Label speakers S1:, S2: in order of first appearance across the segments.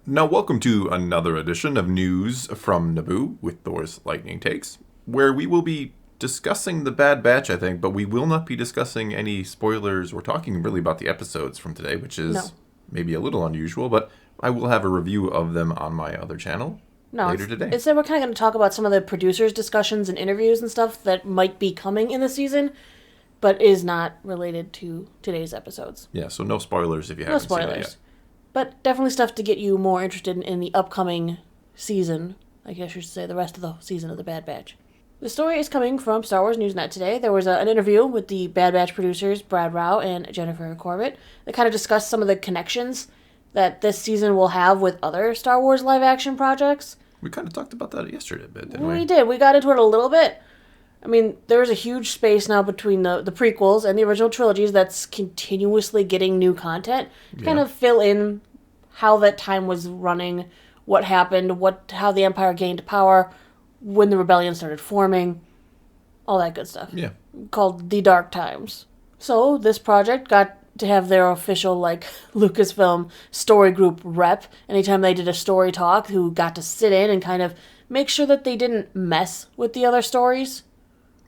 S1: Now, welcome to another edition of News from Naboo with Thor's Lightning Takes, where we will be discussing The Bad Batch, I think, but we will not be discussing any spoilers or talking really about the episodes from today, which is maybe a little unusual, but I will have a review of them on my other channel later today.
S2: Instead, we're kind of going to talk about some of the producers' discussions and interviews and stuff that might be coming in the season, but is not related to today's episodes.
S1: Yeah, so no spoilers if you haven't seen it yet.
S2: But definitely stuff to get you more interested in the upcoming season. I guess you should say the rest of the season of The Bad Batch. The story is coming from Star Wars Newsnet today. There was an interview with the Bad Batch producers, Brad Rau and Jennifer Corbett. They kind of discussed some of the connections that this season will have with other Star Wars live-action projects.
S1: We kind of talked about that yesterday a bit, didn't we?
S2: We did. We got into it a little bit. I mean, there is a huge space now between the prequels and the original trilogies that's continuously getting new content to kind of fill in how that time was running, what happened, how the Empire gained power, when the rebellion started forming, all that good stuff.
S1: Yeah.
S2: Called The Dark Times. So this project got to have their official, Lucasfilm story group rep. Anytime they did a story talk, who got to sit in and kind of make sure that they didn't mess with the other stories.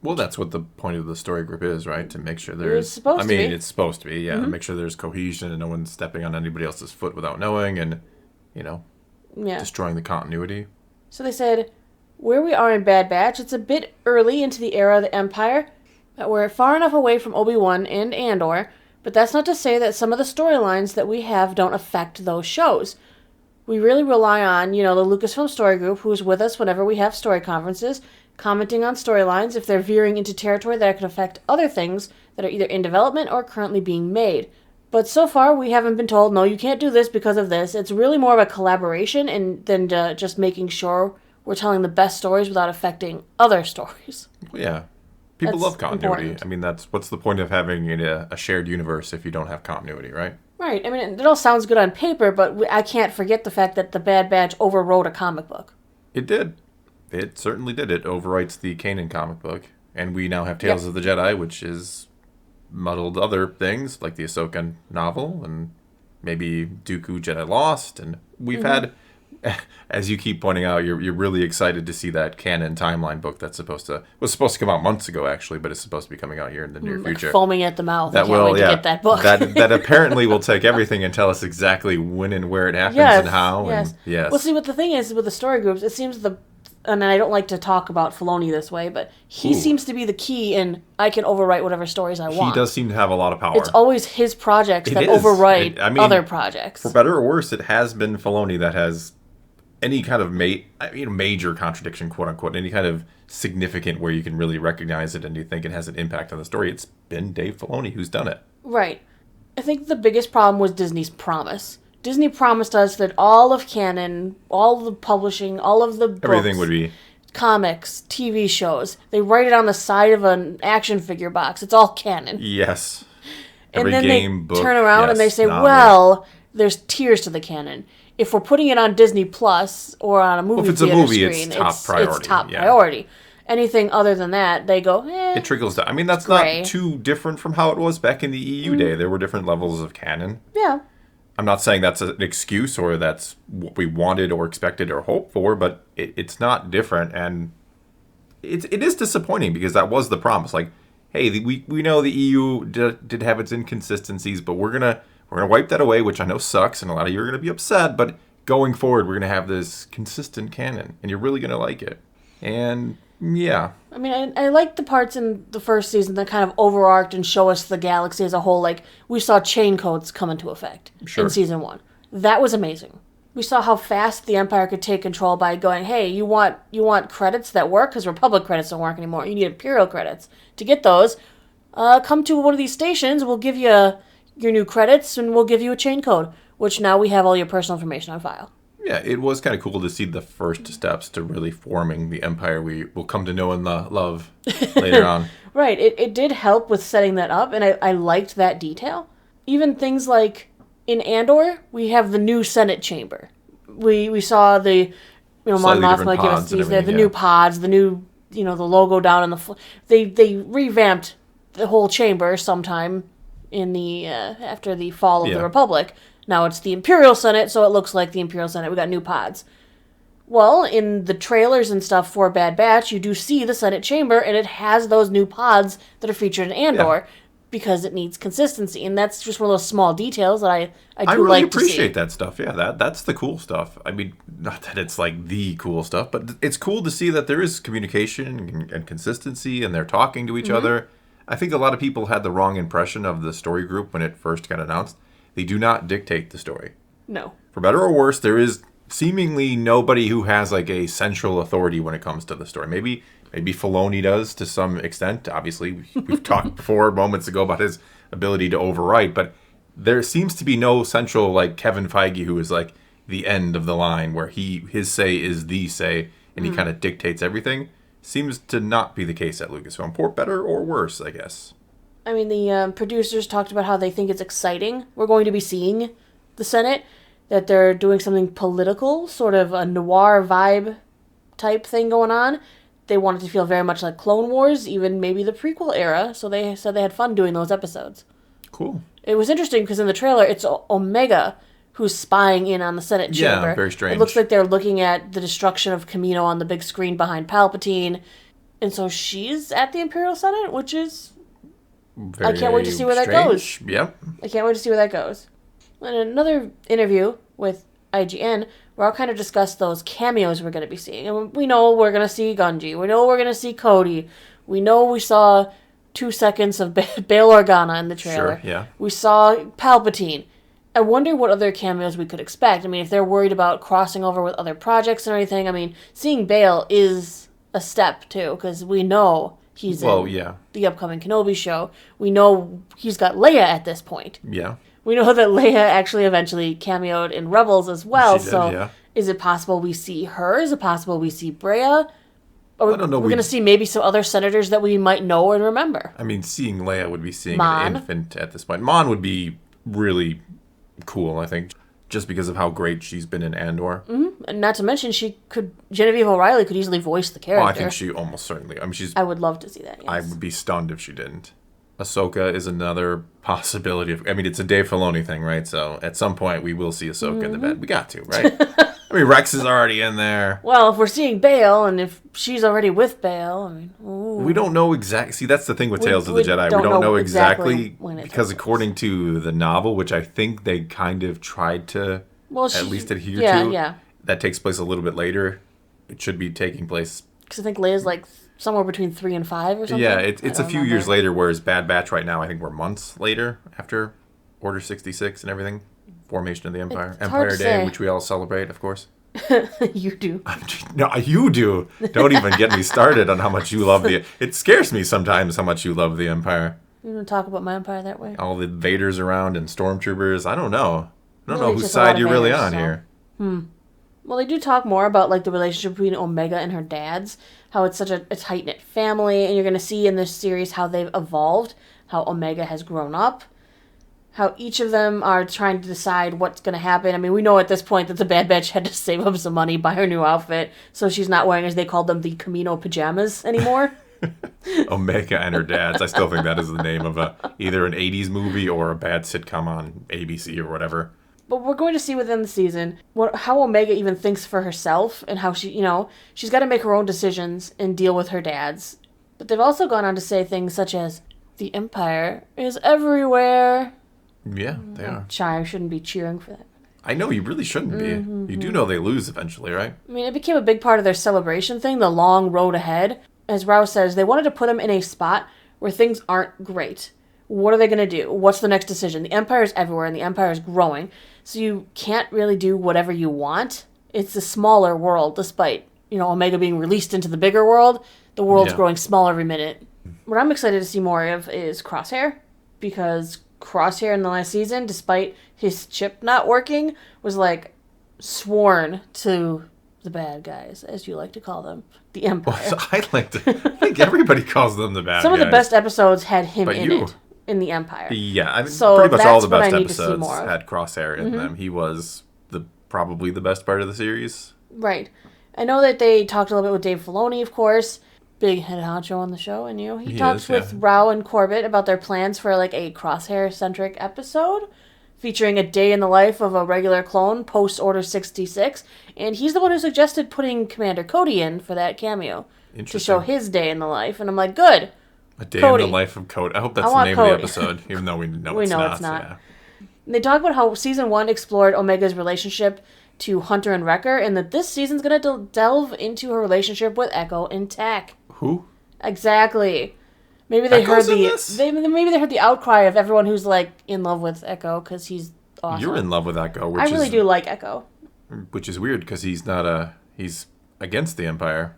S1: Well, that's what the point of the story group is, right? To make sure there's...
S2: It's supposed to be.
S1: it's supposed to be, yeah. Make sure there's cohesion and no one's stepping on anybody else's foot without knowing and, destroying the continuity.
S2: So they said, where we are in Bad Batch, it's a bit early into the era of the Empire, that we're far enough away from Obi-Wan and Andor, but that's not to say that some of the storylines that we have don't affect those shows. We really rely on, the Lucasfilm story group, who's with us whenever we have story conferences, commenting on storylines if they're veering into territory that could affect other things that are either in development or currently being made. But so far, we haven't been told, no, you can't do this because of this. It's really more of a collaboration than just making sure we're telling the best stories without affecting other stories.
S1: Well, yeah. People love continuity.
S2: Important.
S1: I mean, what's the point of having a shared universe if you don't have continuity, right?
S2: Right. I mean, it all sounds good on paper, but I can't forget the fact that The Bad Batch overwrote a comic book.
S1: It did. It certainly did. It overwrites the Canon comic book. And we now have Tales of the Jedi, which is muddled other things, like the Ahsoka novel, and maybe Dooku Jedi Lost. And we've had, as you keep pointing out, you're really excited to see that canon timeline book that's was supposed to come out months ago, actually, but it's supposed to be coming out here in the near future.
S2: Foaming at the mouth. I can't wait to get that book.
S1: that apparently will take everything and tell us exactly when and where it happens and how.
S2: Yes.
S1: And, yes.
S2: Well, see, what the thing is with the story groups, it seems and I don't like to talk about Filoni this way, but he seems to be the key in I can overwrite whatever stories I want.
S1: He does seem to have a lot of power.
S2: It's always his projects that overwrite other projects.
S1: For better or worse, it has been Filoni that has any kind of major contradiction, quote unquote, any kind of significant where you can really recognize it and you think it has an impact on the story. It's been Dave Filoni who's done it.
S2: Right. I think the biggest problem was Disney's promise. Disney promised us that all of canon, all the publishing, all of the books,
S1: everything would be
S2: comics, TV shows. They write it on the side of an action figure box. It's all canon.
S1: Yes.
S2: And then they turn around and they say, well, there's tiers to the canon. If we're putting it on Disney Plus or on a movie theater screen,
S1: it's top
S2: priority. Anything other than that, they go,
S1: It trickles down. I mean, that's not too different from how it was back in the EU day. There were different levels of canon.
S2: Yeah.
S1: I'm not saying that's an excuse or that's what we wanted or expected or hoped for, but it's not different. And it is disappointing because that was the promise. Like, hey, we know the EU did have its inconsistencies, but we're gonna wipe that away, which I know sucks, and a lot of you are gonna be upset. But going forward, we're gonna have this consistent canon, and you're really gonna like it. And yeah.
S2: I mean, I like the parts in the first season that kind of overarched and show us the galaxy as a whole. Like, we saw chain codes come into effect in season 1. That was amazing. We saw how fast the Empire could take control by going, hey, you want credits that work? Because Republic credits don't work anymore. You need Imperial credits. To get those, come to one of these stations. We'll give you your new credits, and we'll give you a chain code, which now we have all your personal information on file.
S1: Yeah, it was kind of cool to see the first steps to really forming the Empire we will come to know and love later on.
S2: Right. It did help with setting that up, and I liked that detail. Even things like in Andor, we have the new Senate chamber. We saw the, Mon Mothma give us the new pods, the new, the logo down on the... They revamped the whole chamber sometime in the after the fall of the Republic. Now it's the Imperial Senate, so it looks like the Imperial Senate. We got new pods. Well, in the trailers and stuff for Bad Batch, you do see the Senate chamber, and it has those new pods that are featured in Andor because it needs consistency, and that's just one of those small details that I do like to see.
S1: I really appreciate that stuff. Yeah, that's the cool stuff. I mean, not that it's like the cool stuff, but it's cool to see that there is communication and consistency, and they're talking to each other. I think a lot of people had the wrong impression of the story group when it first got announced. They do not dictate the story.
S2: No.
S1: For better or worse, there is seemingly nobody who has like a central authority when it comes to the story. Maybe Filoni does to some extent. Obviously, we've talked before moments ago about his ability to overwrite, but there seems to be no central like Kevin Feige who is like the end of the line where his say is the say and he kind of dictates everything. Seems to not be the case at Lucasfilm. For better or worse, I guess.
S2: I mean, the producers talked about how they think it's exciting. We're going to be seeing the Senate, that they're doing something political, sort of a noir vibe type thing going on. They wanted to feel very much like Clone Wars, even maybe the prequel era, so they said they had fun doing those episodes.
S1: Cool.
S2: It was interesting because in the trailer, it's Omega who's spying in on the Senate chamber.
S1: Yeah, very strange.
S2: It looks like they're looking at the destruction of Kamino on the big screen behind Palpatine, and so she's at the Imperial Senate, which is... I can't wait to see where that goes.
S1: Yep.
S2: I can't wait to see where that goes. In another interview with IGN, Raw kind of discussed those cameos we're going to be seeing. And we know we're going to see Gunji. We know we're going to see Cody. We know we saw 2 seconds of Bail Organa in the trailer.
S1: Sure, yeah.
S2: We saw Palpatine. I wonder what other cameos we could expect. I mean, if they're worried about crossing over with other projects and everything, I mean, seeing Bail is a step, too, because we know he's in the upcoming Kenobi show. We know he's got Leia at this point.
S1: Yeah.
S2: We know that Leia actually eventually cameoed in Rebels as well,
S1: She did,
S2: so
S1: yeah.
S2: Is it possible we see her? Is it possible we see Brea? Or
S1: I don't know.
S2: We're going to see maybe some other senators that we might know and remember.
S1: I mean, seeing Leia would be seeing
S2: Mon.
S1: an infant at this point. Mon would be really cool, I think, just because of how great she's been in Andor.
S2: Mm-hmm. And not to mention, Genevieve O'Reilly could easily voice the character.
S1: Well, I think she almost certainly. I mean,
S2: I would love to see that, yes.
S1: I would be stunned if she didn't. Ahsoka is another possibility. I mean, it's a Dave Filoni thing, right? So at some point we will see Ahsoka in the bed. We got to, right? I mean, Rex is already in there.
S2: Well, if we're seeing Bail, and if she's already with Bail, I mean, ooh.
S1: We don't know exactly. See, that's the thing with Tales of the Jedi. We don't know exactly because according to the novel, which I think they kind of tried to at least adhere to, that takes place a little bit later. It should be taking place.
S2: Because I think Leia's like somewhere between 3 and 5 or something.
S1: Yeah, it's a few years later, whereas Bad Batch right now, I think we're months later after Order 66 and everything. Formation of the Empire.
S2: It's
S1: Empire
S2: hard to
S1: Day,
S2: say.
S1: which we all celebrate, of course.
S2: You do.
S1: No, you do. Don't even get me started on how much you love the... It scares me sometimes how much you love the Empire.
S2: You want to talk about my Empire that way?
S1: All the Vaders around and Stormtroopers. I don't know. I don't know whose
S2: just a lot
S1: side
S2: of
S1: you're really
S2: Vaders,
S1: on
S2: so.
S1: here.
S2: Well, they do talk more about like the relationship between Omega and her dads, how it's such a tight-knit family, and you're going to see in this series how they've evolved, how Omega has grown up, how each of them are trying to decide what's going to happen. I mean, we know at this point that the Bad Batch had to save up some money, buy her new outfit, so she's not wearing, as they called them, the Kamino pajamas anymore.
S1: Omega and her dads. I still think that is the name of either an 80s movie or a bad sitcom on ABC or whatever.
S2: But we're going to see within the season how Omega even thinks for herself and how she, she's got to make her own decisions and deal with her dad's. But they've also gone on to say things such as, the Empire is everywhere.
S1: Yeah, they are.
S2: I shouldn't be cheering for that.
S1: I know, you really shouldn't be. You do know they lose eventually, right?
S2: I mean, it became a big part of their celebration thing, the long road ahead. As Rao says, they wanted to put them in a spot where things aren't great. What are they going to do? What's the next decision? The Empire is everywhere, and the Empire is growing, so you can't really do whatever you want. It's a smaller world, despite, Omega being released into the bigger world. The world's growing smaller every minute. What I'm excited to see more of is Crosshair, because Crosshair in the last season, despite his chip not working, was sworn to the bad guys, as you like to call them, the Empire.
S1: Well, I think everybody calls them the bad guys.
S2: Some of the best episodes had him it in the Empire.
S1: Yeah, I mean,
S2: so
S1: pretty much all the best
S2: episodes
S1: had Crosshair in them. He was probably the best part of the series.
S2: Right. I know that they talked a little bit with Dave Filoni, of course, big head honcho on the show, and he talked with Rao and Corbett about their plans for a Crosshair-centric episode. featuring a day in the life of a regular clone post Order 66, and he's the one who suggested putting Commander Cody in for that cameo to show his day in the life, and I'm like, good.
S1: A day
S2: Cody.
S1: in the life of Cody. I hope that's the name of the episode, even though we know it's not. Yeah.
S2: They talk about how Season 1 explored Omega's relationship to Hunter and Wrecker, and that this season's going to delve into her relationship with Echo and Tech.
S1: Who?
S2: Exactly. Maybe they heard maybe they heard the outcry of everyone who's like in love with Echo because he's awesome.
S1: You're in love with Echo,
S2: I really do like Echo.
S1: Which is weird because he's against the Empire.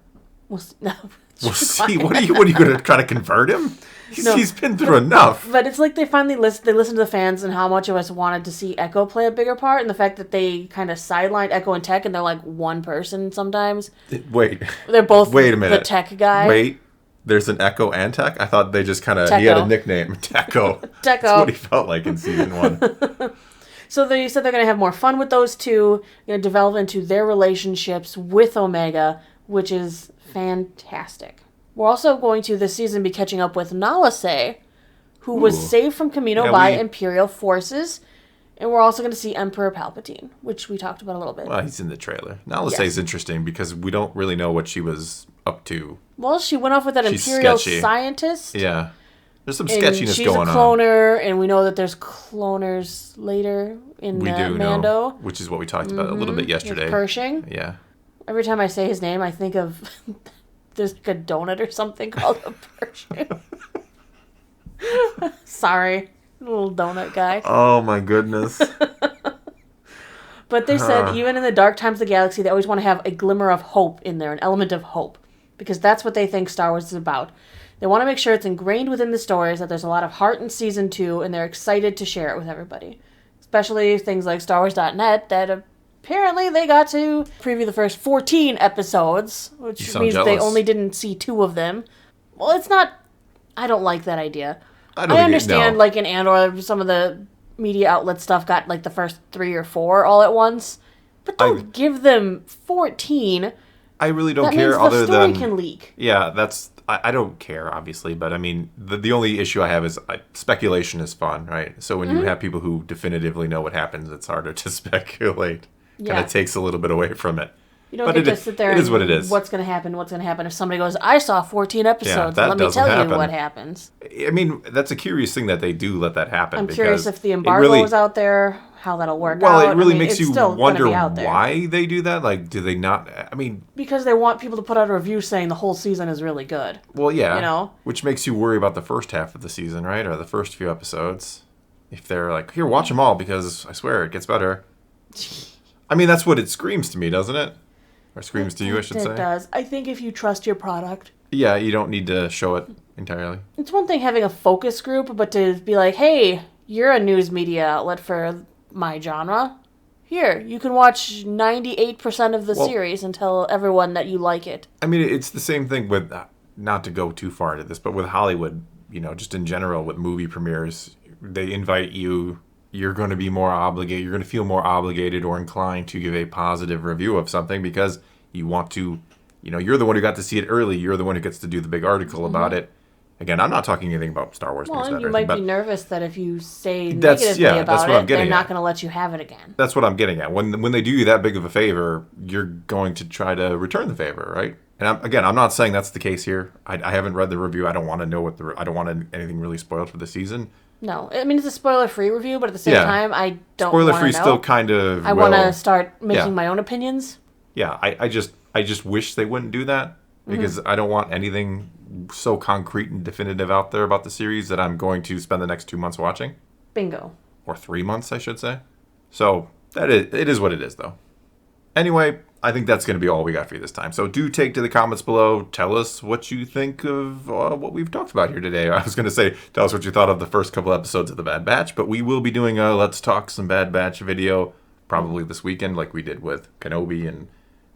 S2: We'll
S1: see. What are you going to try to convert him? He's been through enough.
S2: But it's like they finally listened to the fans and how much of us wanted to see Echo play a bigger part, and the fact that they kind of sidelined Echo and Tech, and they're like one person sometimes.
S1: Wait.
S2: They're both
S1: Wait a minute.
S2: The Tech guy.
S1: Wait. There's an Echo and Tech? I thought they just kind of... He had a nickname. Techo.
S2: Techo.
S1: That's what he felt like in Season 1.
S2: So they said they're going to have more fun with those two, develop into their relationships with Omega, which is fantastic. We're also going to this season be catching up with Nala Se, who was saved from Kamino by Imperial forces, and we're also going to see Emperor Palpatine, which we talked about a little bit.
S1: Well, he's in the trailer. Nala Se is interesting because we don't really know what she was up to.
S2: Well, she went off with that Imperial scientist.
S1: Yeah. There's some sketchiness going on.
S2: She's a cloner, and we know that there's cloners later in Mando.
S1: Know, which is what we talked about a little bit yesterday.
S2: With Pershing.
S1: Yeah.
S2: Every time I say his name, I think of... There's like a donut or something called a Pershing. Sorry. Little donut guy.
S1: Oh, my goodness.
S2: But they said, even in the dark times of the galaxy, they always want to have a glimmer of hope in there, an element of hope. Because that's what they think Star Wars is about. They want to make sure it's ingrained within the stories, that there's a lot of heart in Season 2, and they're excited to share it with everybody. Especially things like StarWars.net, that apparently they got to preview the first 14 episodes, which means they only didn't see 2 of them. Well, it's not... I don't like that idea. I understand, like in Andor, some of the media outlet stuff got like the first 3 or 4 all at once. But don't give them 14.
S1: I really don't care other than... the story can leak. Yeah, that's... I don't care, obviously, but I mean, the only issue I have is speculation is fun, right? So when you have people who definitively know what happens, it's harder to speculate. Kind of takes a little bit away from it.
S2: You don't get to sit there and
S1: it is what it is.
S2: What's going to happen, if somebody goes, I saw 14 episodes, let me tell you what happens.
S1: I mean, that's a curious thing that they do let that happen.
S2: I'm curious if the embargo is out there, how that'll work out.
S1: Well, it really makes you wonder why they do that. Like, do they not,
S2: because they want people to put out a review saying the whole season is really good.
S1: Well, yeah. Which makes you worry about the first half of the season, right? Or the first few episodes. If they're like, here, watch them all because I swear it gets better. I mean, that's what it screams to me, doesn't it? Or screams to you, I should say.
S2: It does. I think if you trust your product.
S1: Yeah, you don't need to show it entirely.
S2: It's one thing having a focus group, but to be like, hey, you're a news media outlet for my genre. Here, you can watch 98% of the series and tell everyone that you like it.
S1: I mean, it's the same thing with, not to go too far into this, but with Hollywood, just in general with movie premieres, they invite you... You're going to be more obligated. You're going to feel more obligated or inclined to give a positive review of something because you want to, you're the one who got to see it early. You're the one who gets to do the big article about it. Again, I'm not talking anything about Star Wars.
S2: Well, and you might be nervous that if you say negatively about it, they're not going to let you have it again.
S1: That's what I'm getting at. When they do you that big of a favor, you're going to try to return the favor, right? And I'm not saying that's the case here. I haven't read the review. I don't want to know I don't want anything really spoiled for the season.
S2: No, I mean, it's a spoiler-free review, but at the same time, I don't want to know.
S1: Spoiler-free still kind of...
S2: I want to start making my own opinions.
S1: Yeah, I just wish they wouldn't do that, because I don't want anything so concrete and definitive out there about the series that I'm going to spend the next 2 months watching.
S2: Bingo.
S1: Or 3 months, I should say. So, it is what it is, though. Anyway, I think that's going to be all we got for you this time. So do take to the comments below. Tell us what you think of what we've talked about here today. I was going to say, tell us what you thought of the first couple episodes of The Bad Batch. But we will be doing a Let's Talk Some Bad Batch video probably this weekend like we did with Kenobi and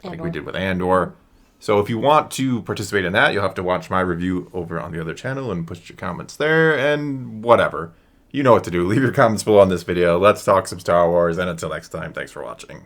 S1: like we did with Andor. So if you want to participate in that, you'll have to watch my review over on the other channel and push your comments there and whatever. You know what to do. Leave your comments below on this video. Let's talk some Star Wars. And until next time, thanks for watching.